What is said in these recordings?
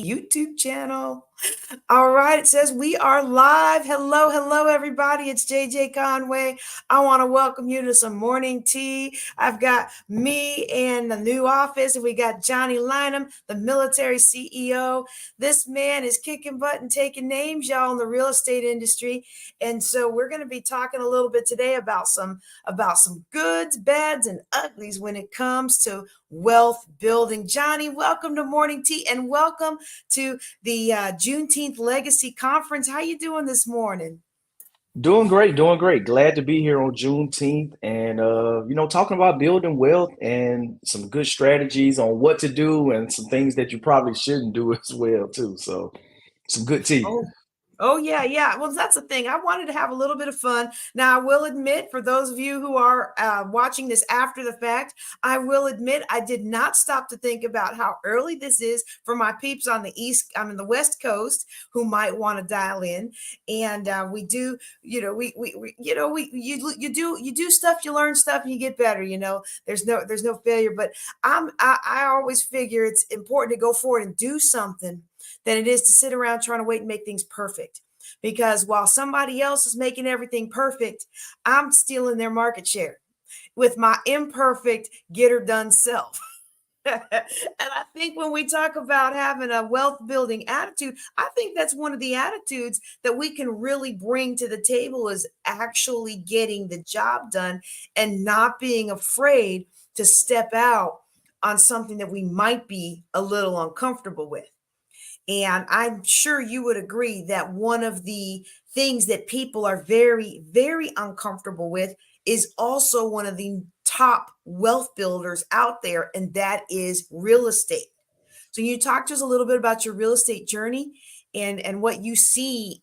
YouTube channel. All right, it says we are live. Hello, hello, everybody. It's JJ Conway. I want to welcome you to some morning tea. I've got me in the new office, and we got Johnny Lynham, the military CEO. This man is kicking butt and taking names, y'all, in the real estate industry. And so we're going to be talking a little bit today about some goods, bads, and uglies when it comes to wealth building. Johnny, welcome to Morning Tea, and welcome to the Juneteenth Legacy Conference. How you doing this morning? Doing great, doing great. Glad to be here on Juneteenth and talking about building wealth and some good strategies on what to do and some things that you probably shouldn't do as well too. So some good tea. Oh, Oh, yeah, yeah. Well, that's the thing. I wanted to have a little bit of fun. Now, I will admit, for those of you who are watching this after the fact, I will admit I did not stop to think about how early this is for my peeps on the I'm in the West Coast, who might want to dial in. And we do, you do stuff, you learn stuff, and you get better. There's no failure. But I always figure it's important to go forward and do something than it is to sit around trying to wait and make things perfect. Because while somebody else is making everything perfect, I'm stealing their market share with my imperfect, get her done self. And I think when we talk about having a wealth building attitude, I think that's one of the attitudes that we can really bring to the table, is actually getting the job done and not being afraid to step out on something that we might be a little uncomfortable with. And I'm sure you would agree that one of the things that people are very, very uncomfortable with is also one of the top wealth builders out there, and that is real estate. So you talk to us a little bit about your real estate journey and what you see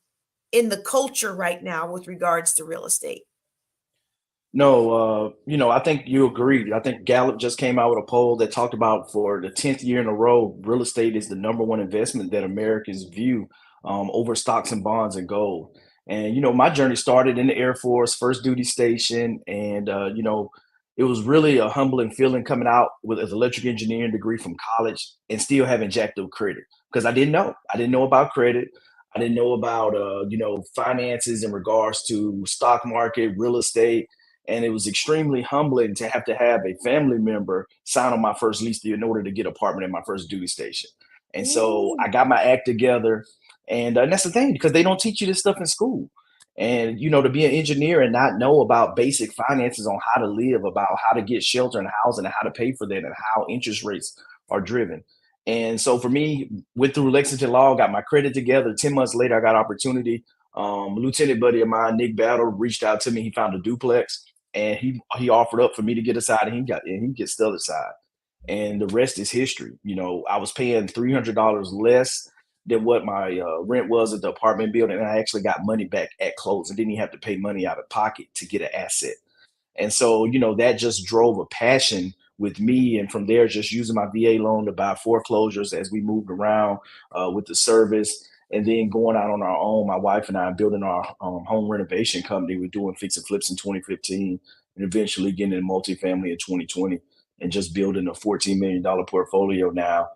in the culture right now with regards to real estate. No, I think you agreed. I think Gallup just came out with a poll that talked about for the 10th year in a row, real estate is the number one investment that Americans view over stocks and bonds and gold. And, my journey started in the Air Force, first duty station. And, it was really a humbling feeling coming out with an electric engineering degree from college and still having jacked up credit because I didn't know. I didn't know about credit. I didn't know about, finances in regards to stock market, real estate, and it was extremely humbling to have a family member sign on my first lease deal in order to get an apartment in my first duty station. And so Ooh. I got my act together, and that's the thing because they don't teach you this stuff in school. And to be an engineer and not know about basic finances on how to live, about how to get shelter and housing and how to pay for that and how interest rates are driven. And so for me, went through Lexington Law, got my credit together. 10 months later, I got opportunity. A lieutenant buddy of mine, Nick Battle, reached out to me. He found a duplex and he offered up for me to get a side, and he gets the other side, and the rest is history. I was paying $300 less than what my rent was at the apartment building, and I actually got money back at close and didn't even have to pay money out of pocket to get an asset. And so, that just drove a passion with me. And from there, just using my VA loan to buy foreclosures as we moved around with the service. And then going out on our own, my wife and I building our home renovation company. We're doing fix and flips in 2015 and eventually getting in multifamily in 2020 and just building a $14 million portfolio now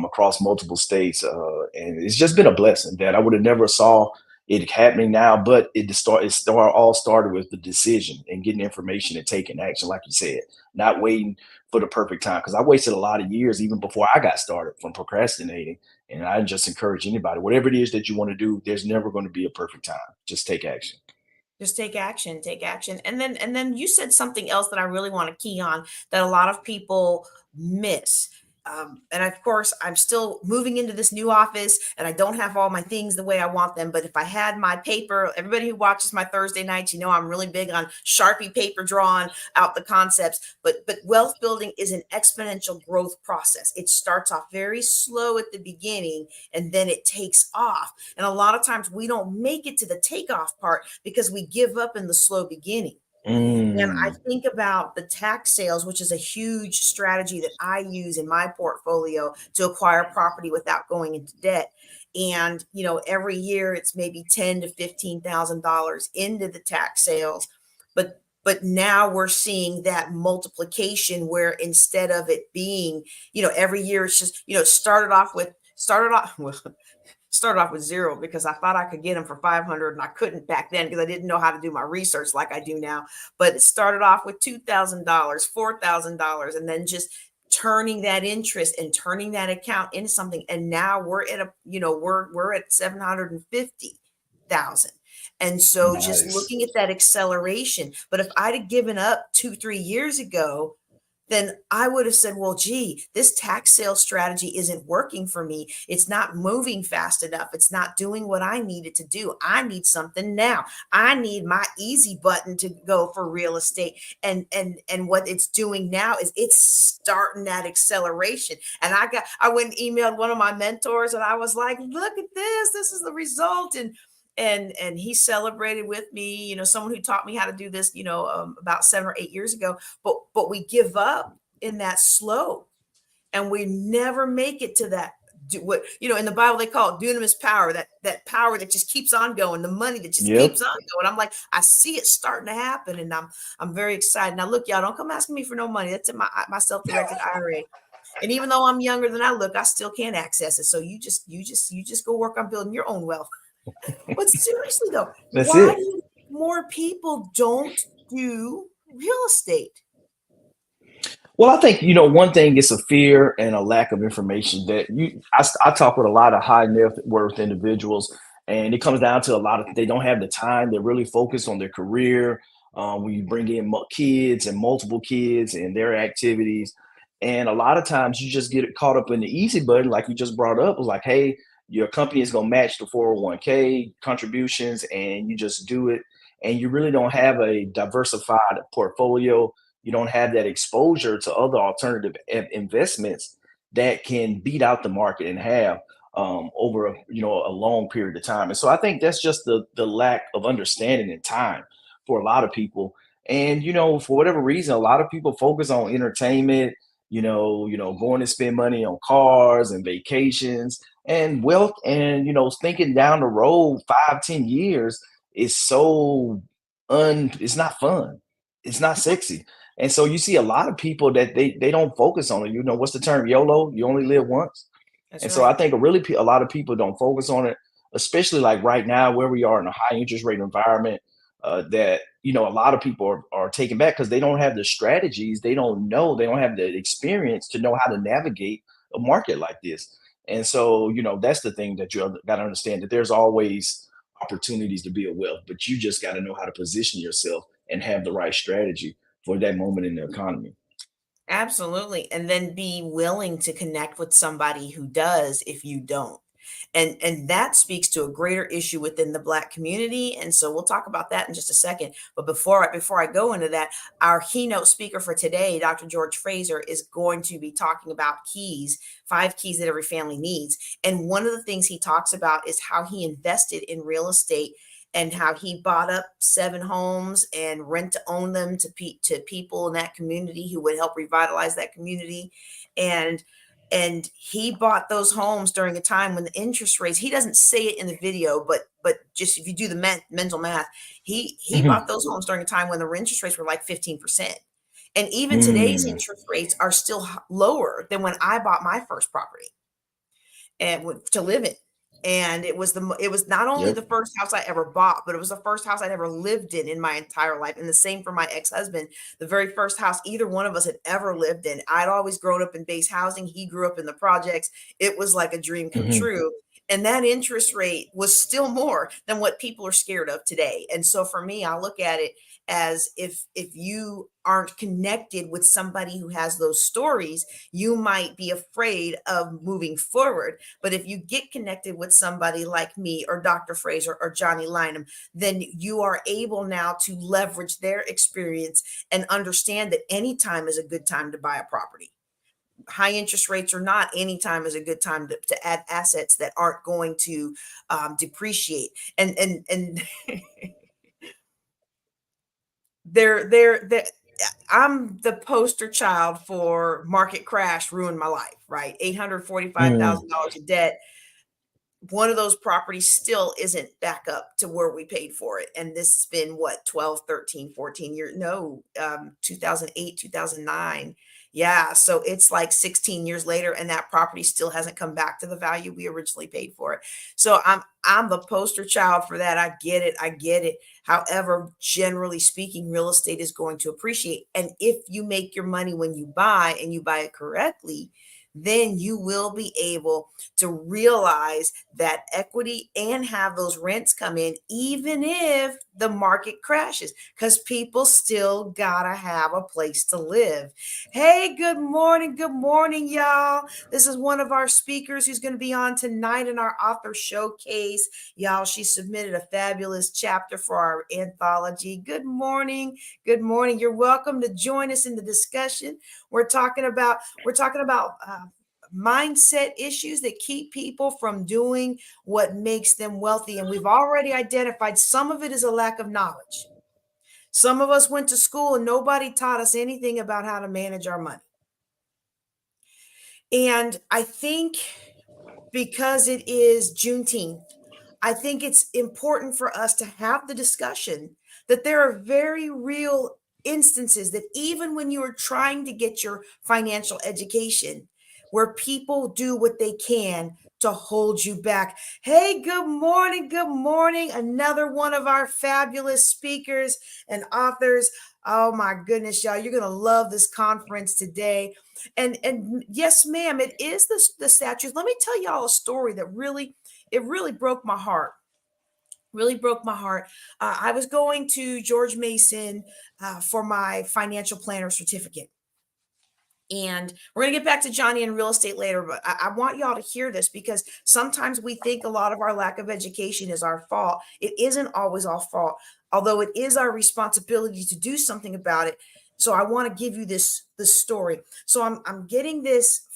across multiple states. And it's just been a blessing that I would have never saw it happening now, but all started with the decision and getting information and taking action, like you said, not waiting for the perfect time. Because I wasted a lot of years even before I got started from procrastinating. And I just encourage anybody, whatever it is that you want to do, there's never going to be a perfect time. Just take action. Just take action. And then you said something else that I really want to key on that a lot of people miss. And of course, I'm still moving into this new office and I don't have all my things the way I want them. But if I had my paper, everybody who watches my Thursday nights, I'm really big on Sharpie paper drawing out the concepts. But wealth building is an exponential growth process. It starts off very slow at the beginning and then it takes off. And a lot of times we don't make it to the takeoff part because we give up in the slow beginning. And I Mm. think about the tax sales, which is a huge strategy that I use in my portfolio to acquire property without going into debt. And, every year it's maybe ten to $15,000 into the tax sales. But now we're seeing that multiplication where instead of it being, every year it's just, it started off with Started off well, started off with zero because I thought I could get them for 500 and I couldn't back then because I didn't know how to do my research like I do now. But it started off with $2,000, $4,000, and then just turning that interest and turning that account into something. And now we're at we're at 750,000. And so just Nice. looking at that acceleration. But if I'd have given up 2, 3 years ago, then I would have said, well, gee, this tax sale strategy isn't working for me. It's not moving fast enough. It's not doing what I need it to do. I need something now. I need my easy button to go for real estate. And what it's doing now is it's starting that acceleration. And I went and emailed one of my mentors and I was like, look at this. This is the result. And he celebrated with me, someone who taught me how to do this, about 7 or 8 years ago. But we give up in that slow, and we never make it to that. What in the Bible they call it dunamis power, that power that just keeps on going, the money that just Yep. keeps on going. I'm like, I see it starting to happen, and I'm very excited. Now, look, y'all, don't come asking me for no money. That's in my self-directed IRA. And even though I'm younger than I look, I still can't access it. So you just go work on building your own wealth. But seriously though, That's why do it. you think more people don't do real estate? Well, I think one thing is a fear and a lack of information that I talk with a lot of high net worth individuals, and it comes down to a lot of they don't have the time. They're really focused on their career. When you bring in kids and multiple kids and their activities, and a lot of times you just get caught up in the easy button, like you just brought up, was like, hey, your company is gonna match the 401k contributions, and you just do it, and you really don't have a diversified portfolio. You don't have that exposure to other alternative investments that can beat out the market and have over a long period of time. And so I think that's just the lack of understanding and time for a lot of people. And for whatever reason, a lot of people focus on entertainment. Going to spend money on cars and vacations and wealth, and thinking down the road 5, 10 years is so it's not fun. It's not sexy. And so you see a lot of people that they don't focus on it. What's the term? YOLO. You only live once. That's And so I right. think a lot of people don't focus on it, especially like right now where we are in a high interest rate environment. That a lot of people are taken back because they don't have the strategies. They don't know. They don't have the experience to know how to navigate a market like this. And so that's the thing that you got to understand, that there's always opportunities to build wealth, but you just got to know how to position yourself and have the right strategy for that moment in the economy. Absolutely. And then be willing to connect with somebody who does if you don't. And that speaks to a greater issue within the Black community. And so we'll talk about that in just a second. But before I go into that, our keynote speaker for today, Dr. George Fraser, is going to be talking about keys, 5 keys that every family needs. And one of the things he talks about is how he invested in real estate and how he bought up 7 homes and rent to own them to people in that community who would help revitalize that community. And he bought those homes during a time when the interest rates, he doesn't say it in the video, but just if you do the mental math, he bought Mhm. those homes during a time when the interest rates were like 15%. And even today's Mm, interest rates are still lower than when I bought my first property and to live in. And it was not only yep. the first house I ever bought, but it was the first house I'd ever lived in my entire life. And the same for my ex-husband. The very first house either one of us had ever lived in. I'd always grown up in base housing. He grew up in the projects. It was like a dream come Mhm. true. And that interest rate was still more than what people are scared of today. And so for me, I look at it as if you aren't connected with somebody who has those stories, you might be afraid of moving forward. But if you get connected with somebody like me or Dr. Fraser or Johnny Lynham, then you are able now to leverage their experience and understand that any time is a good time to buy a property. High interest rates or not, any time is a good time to add assets that aren't going to depreciate. And they're I'm the poster child for market crash ruined my life, right? Mm, $845,000 in debt. One of those properties still isn't back up to where we paid for it. And this has been what, 12, 13, 14 years? No, 2008, 2009. Yeah, so it's like 16 years later and that property still hasn't come back to the value we originally paid for it. So I'm the poster child for that. I get it. I get it. However, generally speaking, real estate is going to appreciate. And if you make your money when you buy and you buy it correctly, then you will be able to realize that equity and have those rents come in, even if the market crashes, because people still gotta have a place to live. Hey, good morning. Good morning, y'all. This is one of our speakers who's going to be on tonight in our author showcase. Y'all, she submitted a fabulous chapter for our anthology. Good morning. Good morning. You're welcome to join us in the discussion. We're talking about mindset issues that keep people from doing what makes them wealthy. And we've already identified some of it is a lack of knowledge. Some of us went to school and nobody taught us anything about how to manage our money. And I think because it is Juneteenth, I think it's important for us to have the discussion that there are very real instances that even when you are trying to get your financial education, where people do what they can to hold you back. Hey, good morning. Good morning. Another one of our fabulous speakers and authors. Oh my goodness, y'all, you're going to love this conference today. And yes, ma'am, it is the statues. Let me tell y'all a story that really broke my heart. Really broke my heart. I was going to George Mason for my financial planner certificate. And we're going to get back to Johnny and real estate later, but I want y'all to hear this because sometimes we think a lot of our lack of education is our fault. It isn't always our fault, although it is our responsibility to do something about it. So I want to give you this story. So I'm getting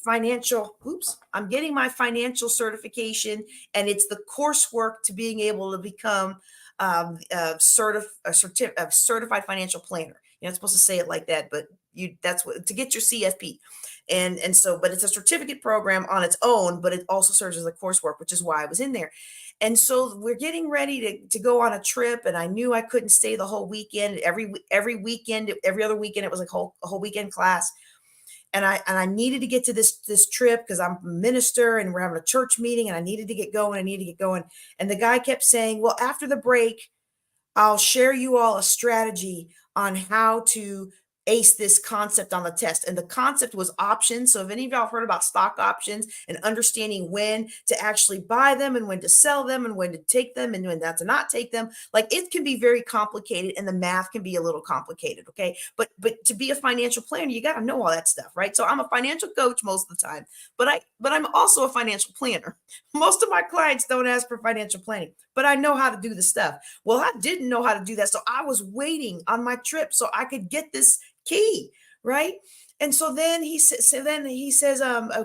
I'm getting my financial certification, and it's the coursework to being able to become a certified financial planner. You're not supposed to say it like that, but that's what to get your CFP. And so, but it's a certificate program on its own, but it also serves as a coursework, which is why I was in there. And so we're getting ready to go on a trip, and I knew I couldn't stay the whole weekend. Every weekend, every other weekend, it was like a whole weekend class. And I needed to get to this trip because I'm a minister and we're having a church meeting, and I needed to get going. I needed to get going. And the guy kept saying, well, after the break, I'll share you all a strategy on how to ace this concept on the test. And the concept was options. So if any of y'all have heard about stock options and understanding when to actually buy them and when to sell them and when to take them and when not to not take them, like it can be very complicated and the math can be a little complicated. Okay. But to be a financial planner, you got to know all that stuff, right? So I'm a financial coach most of the time, but I'm also a financial planner. Most of my clients don't ask for financial planning, but I know how to do the stuff. Well, I didn't know how to do that. So I was waiting on my trip so I could get this key, right? And so then he says,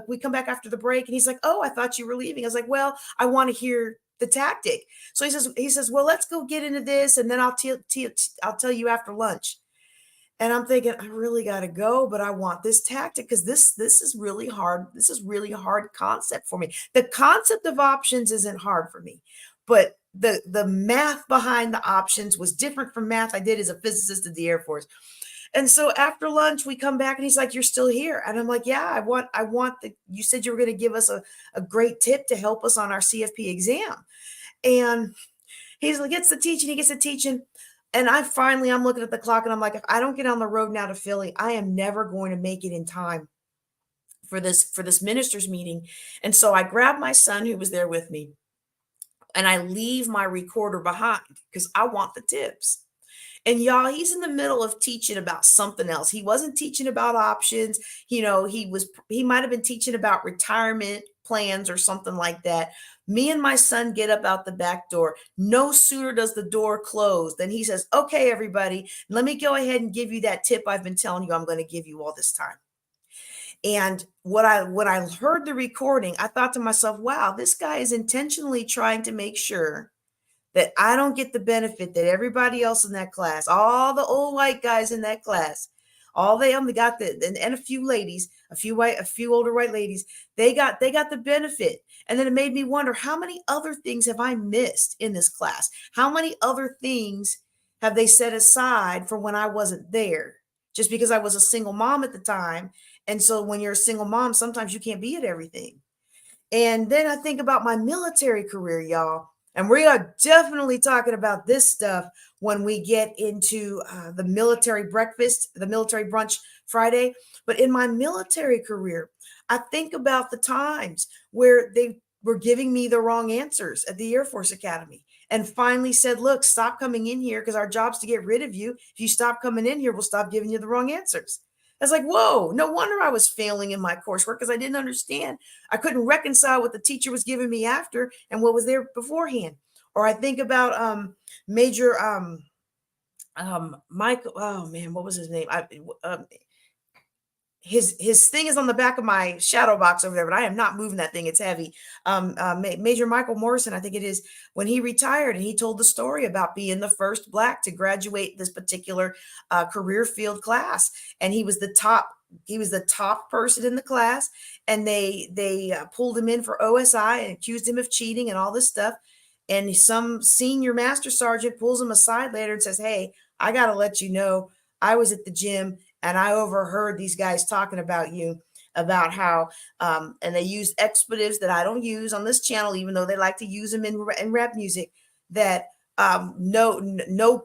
we come back after the break, and he's like, oh, I thought you were leaving. I was like, well, I want to hear the tactic. So he says, well, let's go get into this, and then I'll tell you after lunch. And I'm thinking, I really got to go, but I want this tactic because this is really hard. This is really a hard concept for me. The concept of options isn't hard for me, but the math behind the options was different from math I did as a physicist at the Air Force. And so after lunch, we come back and he's like, you're still here. And I'm like, yeah, you said you were going to give us a great tip to help us on our CFP exam. And he gets to teaching. And I'm looking at the clock and I'm like, if I don't get on the road now to Philly, I am never going to make it in time for this ministers meeting. And so I grab my son who was there with me and I leave my recorder behind because I want the tips. And y'all, he's in the middle of teaching about something else. He wasn't teaching about options. He might have been teaching about retirement plans or something like that. Me and my son get up out the back door. No sooner does the door close than he says, okay, everybody, let me go ahead and give you that tip I've been telling you I'm going to give you all this time. And when I heard the recording, I thought to myself, wow, this guy is intentionally trying to make sure that I don't get the benefit that everybody else in that class, all the old white guys in that class, all they only got and a few ladies, a few older white ladies, they got the benefit. And then it made me wonder, how many other things have I missed in this class? How many other things have they set aside for when I wasn't there? Just because I was a single mom at the time And so when you're a single mom, sometimes you can't be at everything. And then I think about my military career, y'all. And we are definitely talking about this stuff when we get into the military breakfast, the military brunch Friday. But in my military career, I think about the times where they were giving me the wrong answers at the Air Force Academy and finally said, look, stop coming in here because our job's to get rid of you. If you stop coming in here, we'll stop giving you the wrong answers. I was like, whoa, no wonder I was failing in my coursework because I didn't understand. I couldn't reconcile what the teacher was giving me after and what was there beforehand. Or I think about Major Michael. Oh man, what was his name? His thing is on the back of my shadow box over there, but I am not moving that thing. It's heavy. Major Michael Morrison, I think it is, when he retired, and he told the story about being the first Black to graduate this particular career field class, and he was the top. He was the top person in the class, and they pulled him in for OSI and accused him of cheating and all this stuff. And some senior master sergeant pulls him aside later and says, "Hey, I got to let you know, I was at the gym and I overheard these guys talking about you, about how, and they used expletives that I don't use on this channel, even though they like to use them in rap music. That no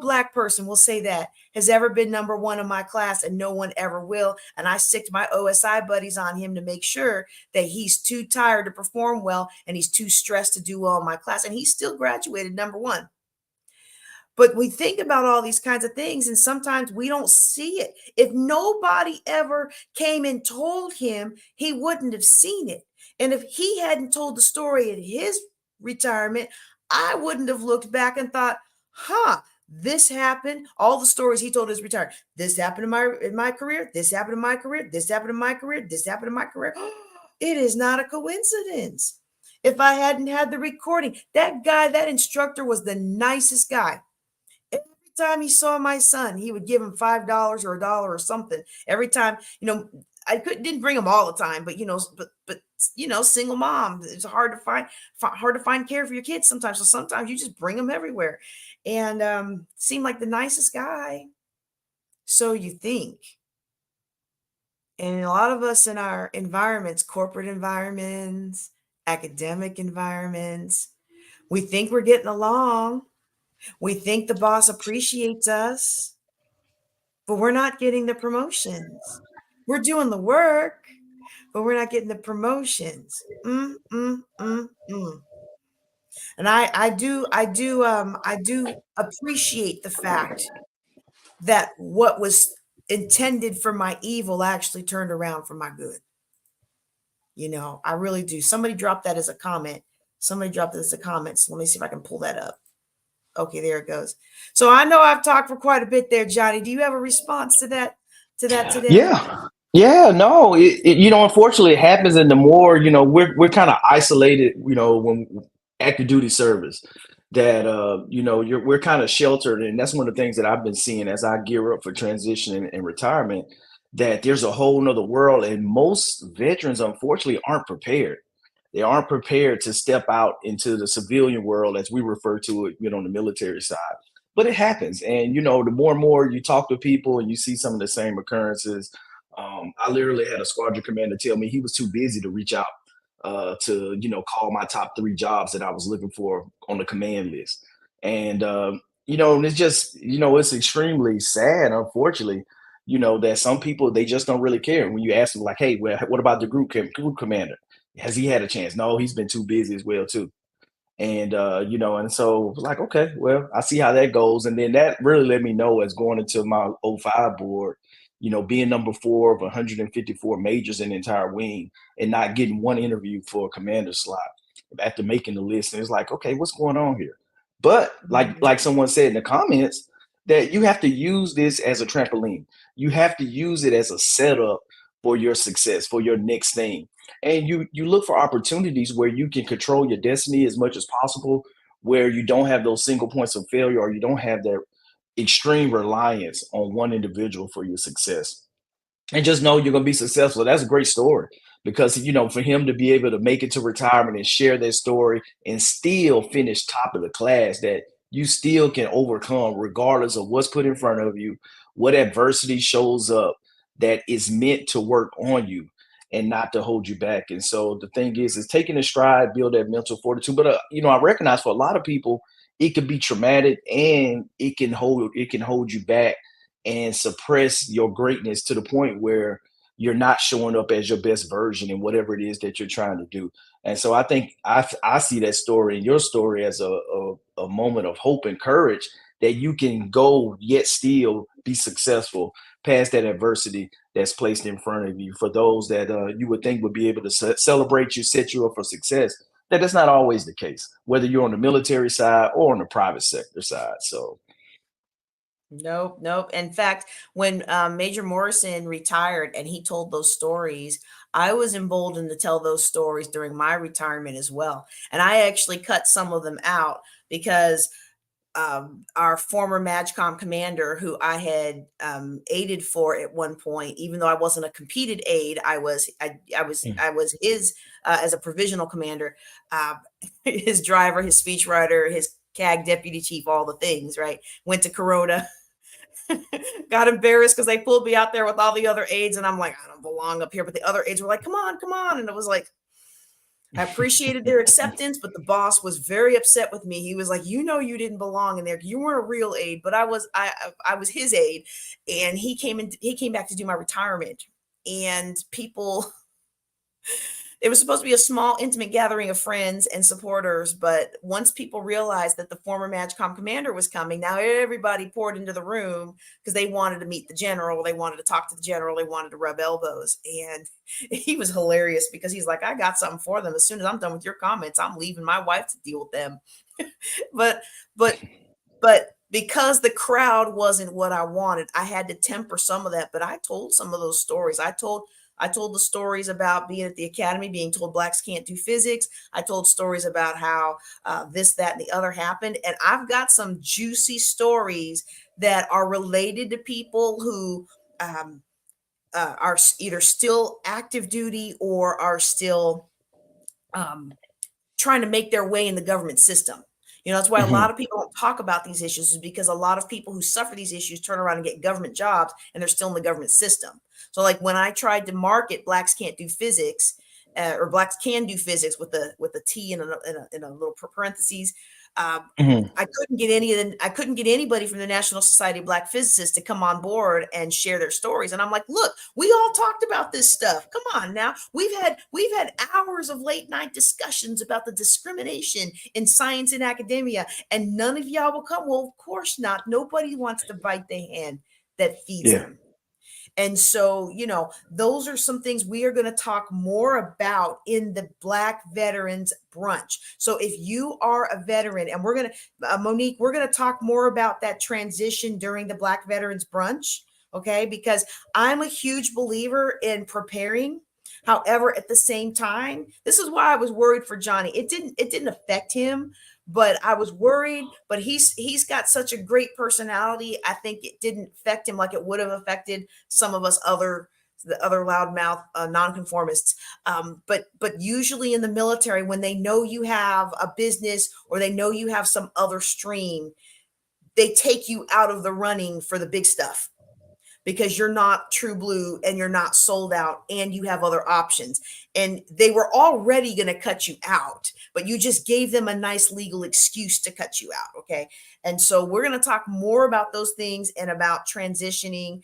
Black person will say that has ever been number one in my class, and no one ever will. And I sicked my OSI buddies on him to make sure that he's too tired to perform well and he's too stressed to do well in my class, and he still graduated number one." But we think about all these kinds of things, and sometimes we don't see it. If nobody ever came and told him, he wouldn't have seen it. And if he hadn't told the story at his retirement, I wouldn't have looked back and thought, huh, this happened. All the stories he told his retirement. This happened in my career. This happened in my career. This happened in my career. This happened in my career. It is not a coincidence. If I hadn't had the recording, that guy, that instructor was the nicest guy. Every time he saw my son, he would give him $5 or a dollar or something. Every time, didn't bring him all the time, but single mom, it's hard to find care for your kids sometimes. So sometimes you just bring them everywhere, and seemed like the nicest guy. So you think. And a lot of us in our environments, corporate environments, academic environments, we think we're getting along. We think the boss appreciates us, but we're not getting the promotions. We're doing the work, but we're not getting the promotions. And I do appreciate the fact that what was intended for my evil actually turned around for my good. I really do. Somebody dropped that as a comment. Somebody dropped it as a comment. So let me see if I can pull that up. Okay, there it goes. So I know I've talked for quite a bit there, Johnny. Do you have a response to that today? Yeah. Yeah, no, unfortunately it happens. And the more, we're kind of isolated, when active duty service, that, we're kind of sheltered. And that's one of the things that I've been seeing as I gear up for transition and retirement, that there's a whole nother world. And most veterans, unfortunately, aren't prepared. They aren't prepared to step out into the civilian world, as we refer to it, on the military side. But it happens. And, the more and more you talk to people and you see some of the same occurrences. I literally had a squadron commander tell me he was too busy to reach out to, call my top 3 jobs that I was looking for on the command list. And, and it's just, it's extremely sad, unfortunately, that some people, they just don't really care. When you ask them like, hey, well, what about the group commander? Has he had a chance? No, he's been too busy as well, too. And and so like, okay, well, I see how that goes. And then that really let me know, as going into my '05 board, being number 4 of 154 majors in the entire wing and not getting one interview for a commander slot after making the list. And it's like, okay, what's going on here? But like someone said in the comments, that you have to use this as a trampoline. You have to use it as a setup for your success, for your next thing. And you look for opportunities where you can control your destiny as much as possible, where you don't have those single points of failure, or you don't have that extreme reliance on one individual for your success. And just know you're going to be successful. That's a great story, because for him to be able to make it to retirement and share that story and still finish top of the class, that you still can overcome regardless of what's put in front of you, what adversity shows up, that is meant to work on you and not to hold you back. And so the thing is taking a stride, build that mental fortitude. But I recognize for a lot of people, it could be traumatic and it can hold you back and suppress your greatness to the point where you're not showing up as your best version in whatever it is that you're trying to do. And so I think I see that story and your story as a moment of hope and courage that you can go yet still be successful past that adversity that's placed in front of you. For those that you would think would be able to celebrate you, set you up for success, that's not always the case, whether you're on the military side or on the private sector side. So, Nope, nope. In fact, when Major Morrison retired and he told those stories, I was emboldened to tell those stories during my retirement as well. And I actually cut some of them out because our former MAGCOM commander, who I had aided for at one point, even though I wasn't a competed aide, I was his as a provisional commander, uh, his driver, his speechwriter, his CAG deputy chief, all the things. Right, went to Corona. Got embarrassed because they pulled me out there with all the other aides, and I'm like, I don't belong up here. But the other aides were like, come on, come on. And it was like, I appreciated their acceptance, but the boss was very upset with me. He was like, you know, you didn't belong in there. You weren't a real aide, but I was his aide. And he came back to do my retirement. And people, it was supposed to be a small, intimate gathering of friends and supporters. But once people realized that the former MAGCOM commander was coming, now everybody poured into the room because they wanted to meet the general. They wanted to talk to the general. They wanted to rub elbows. And he was hilarious because he's like, I got something for them. As soon as I'm done with your comments, I'm leaving my wife to deal with them. but, but, but because the crowd wasn't what I wanted, I had to temper some of that. But I told some of those stories. I told the stories about being at the academy, being told blacks can't do physics. I told stories about how this, that, and the other happened. And I've got some juicy stories that are related to people who are either still active duty or are still um, trying to make their way in the government system. That's why a lot mhm. of people don't talk about these issues, is because a lot of people who suffer these issues turn around and get government jobs and they're still in the government system. So like when I tried to market blacks can't do physics, or blacks can do physics with a T in a little parentheses, um, Mhm. I couldn't get anybody from the National Society of Black Physicists to come on board and share their stories. And I'm like, look, we all talked about this stuff. Come on now. We've had hours of late night discussions about the discrimination in science and academia, and none of y'all will come. Well, of course not. Nobody wants to bite the hand that feeds Yeah. them. And so, those are some things we are going to talk more about in the Black Veterans Brunch. So if you are a veteran, and we're going to, Monique, we're going to talk more about that transition during the Black Veterans Brunch. Okay. Because I'm a huge believer in preparing. However, at the same time, this is why I was worried for Johnny. It didn't affect him, but I was worried. But he's got such a great personality. I think it didn't affect him like it would have affected some of us the other loudmouth nonconformists. But usually in the military, when they know you have a business or they know you have some other stream, they take you out of the running for the big stuff because you're not true blue and you're not sold out and you have other options. And they were already going to cut you out, but you just gave them a nice legal excuse to cut you out. Okay. And so we're going to talk more about those things and about transitioning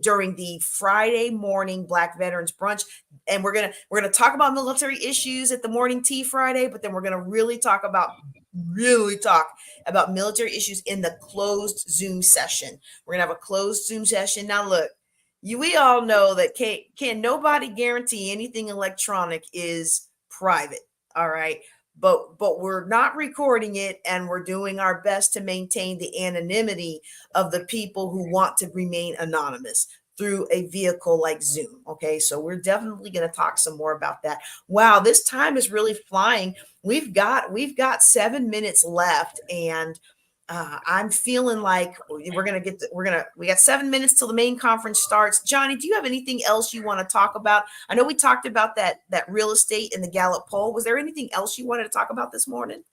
during the Friday morning Black Veterans Brunch. And we're going to talk about military issues at the morning tea Friday, but then we're going to really talk about military issues in the closed Zoom session. We're gonna have a closed Zoom session. Now, look, we all know that can nobody guarantee anything electronic is private. All right. But we're not recording it, and we're doing our best to maintain the anonymity of the people who want to remain anonymous through a vehicle like Zoom. Okay. So we're definitely going to talk some more about that. Wow, this time is really flying. We've got 7 minutes left, and I'm feeling like we got 7 minutes till the main conference starts. Johnny, do you have anything else you want to talk about? I know we talked about that real estate and the Gallup poll. Was there anything else you wanted to talk about this morning?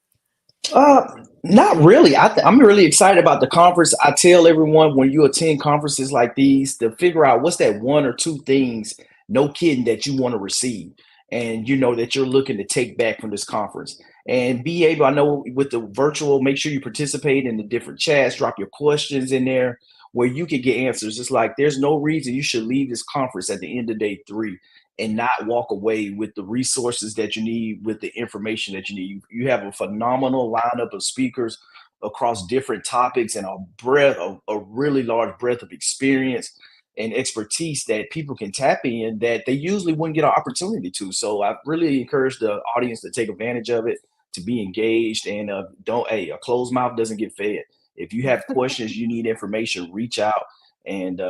Not really. I'm really excited about the conference. I tell everyone when you attend conferences like these to figure out what's that one or two things, no kidding, that you want to receive, and you know that you're looking to take back from this conference, and be able. I know with the virtual, make sure you participate in the different chats, drop your questions in there where you can get answers. It's like there's no reason you should leave this conference at the end of day three and not walk away with the resources that you need, with the information that you need. You have a phenomenal lineup of speakers across different topics and a really large breadth of experience and expertise that people can tap in that they usually wouldn't get an opportunity to. So I really encourage the audience to take advantage of it, to be engaged, and don't, hey, a closed mouth doesn't get fed. If you have questions, you need information, reach out and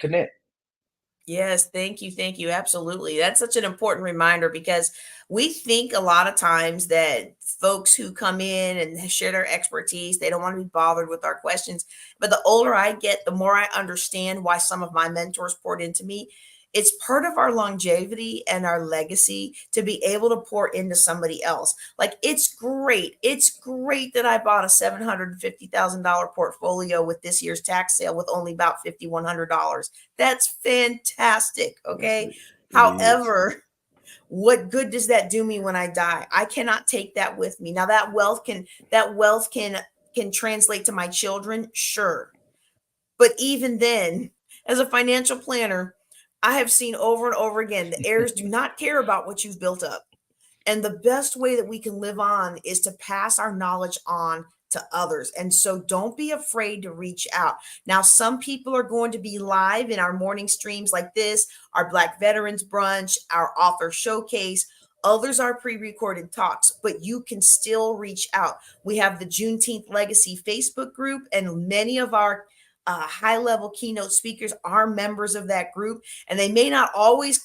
connect. Yes, thank you, thank you. Absolutely. That's such an important reminder because we think a lot of times that folks who come in and share their expertise, they don't want to be bothered with our questions. But the older I get, the more I understand why some of my mentors poured into me. It's part of our longevity and our legacy to be able to pour into somebody else. Like it's great. It's great that I bought a $750,000 portfolio with this year's tax sale with only about $5,100. That's fantastic. That's Okay. it. It is. However, what good does that do me when I die? I cannot take that with me. Now that wealth can translate to my children, sure. But even then, as a financial planner, I have seen over and over again the heirs do not care about what you've built up. And the best way that we can live on is to pass our knowledge on to others. And so don't be afraid to reach out. Now, some people are going to be live in our morning streams like this, our Black Veterans Brunch, our author showcase. Others are pre recorded talks, but you can still reach out. We have the Juneteenth Legacy Facebook group, and many of our high level keynote speakers are members of that group, and they may not always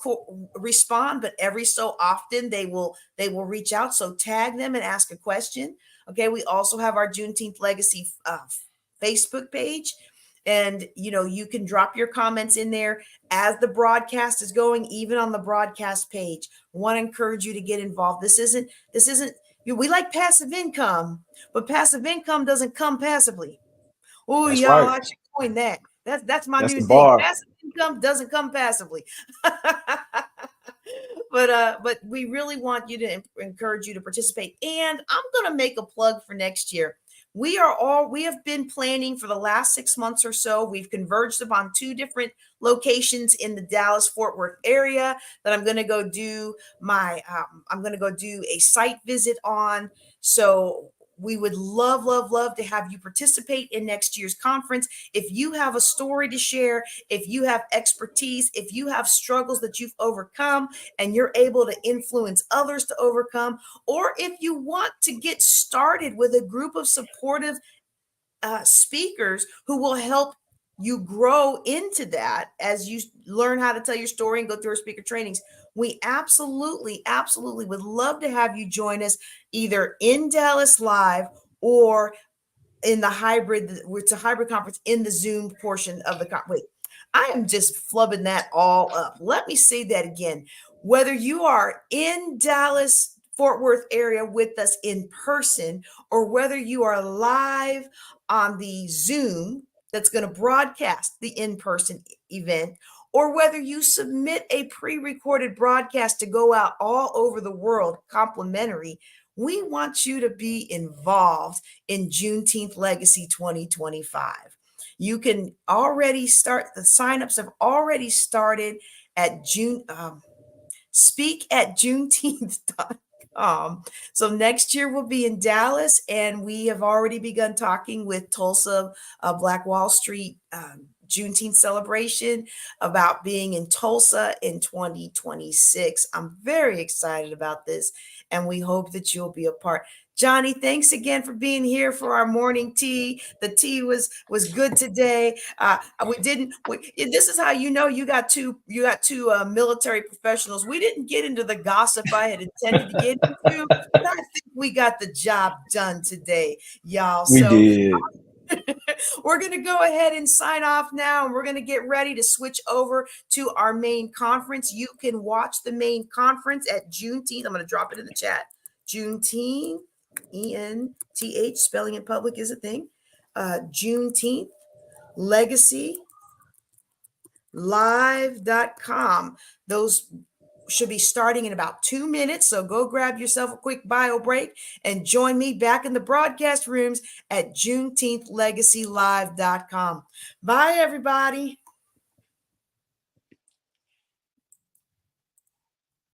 respond, but every so often they will reach out. So tag them and ask a question. Okay, we also have our Juneteenth Legacy Facebook page, and you can drop your comments in there as the broadcast is going, even on the broadcast page. Want to encourage you to get involved. This isn't we like passive income, but passive income doesn't come passively. Oh, That's y'all, right. I should coin that. That's my That's new the thing. bar. Passive income doesn't come passively. But we really want you to encourage you to participate. And I'm gonna make a plug for next year. We have been planning for the last 6 months or so. We've converged upon two different locations in the Dallas Fort Worth area that I'm gonna go do a site visit on. So we would love, love, love to have you participate in next year's conference. If you have a story to share, if you have expertise, if you have struggles that you've overcome and you're able to influence others to overcome, or if you want to get started with a group of supportive speakers who will help you grow into that as you learn how to tell your story and go through our speaker trainings. We absolutely, absolutely would love to have you join us either in Dallas live or in the hybrid. It's a hybrid conference in the Zoom portion of the conference. Wait, I am just flubbing that all up. Let me say that again. Whether you are in Dallas, Fort Worth area with us in person, or whether you are live on the Zoom that's going to broadcast the in-person event, or whether you submit a pre-recorded broadcast to go out all over the world complimentary, we want you to be involved in Juneteenth Legacy 2025. You can already start, the signups have already started at speak at Juneteenth.com. So next year we'll be in Dallas, and we have already begun talking with Tulsa, Black Wall Street Juneteenth celebration about being in Tulsa in 2026. I'm very excited about this, and we hope that you'll be a part. Johnny, thanks again for being here for our morning tea. The tea was good today. We didn't. This is how you got two military professionals. We didn't get into the gossip I had intended to get into, but I think we got the job done today, y'all. We So did. we're going to go ahead and sign off now, and we're going to get ready to switch over to our main conference. You can watch the main conference at Juneteenth. I'm going to drop it in the chat. Juneteenth ENTH, spelling in public is a thing. Juneteenth Legacy Live.com. Those should be starting in about 2 minutes. So go grab yourself a quick bio break and join me back in the broadcast rooms at JuneteenthLegacyLive.com. Bye, everybody.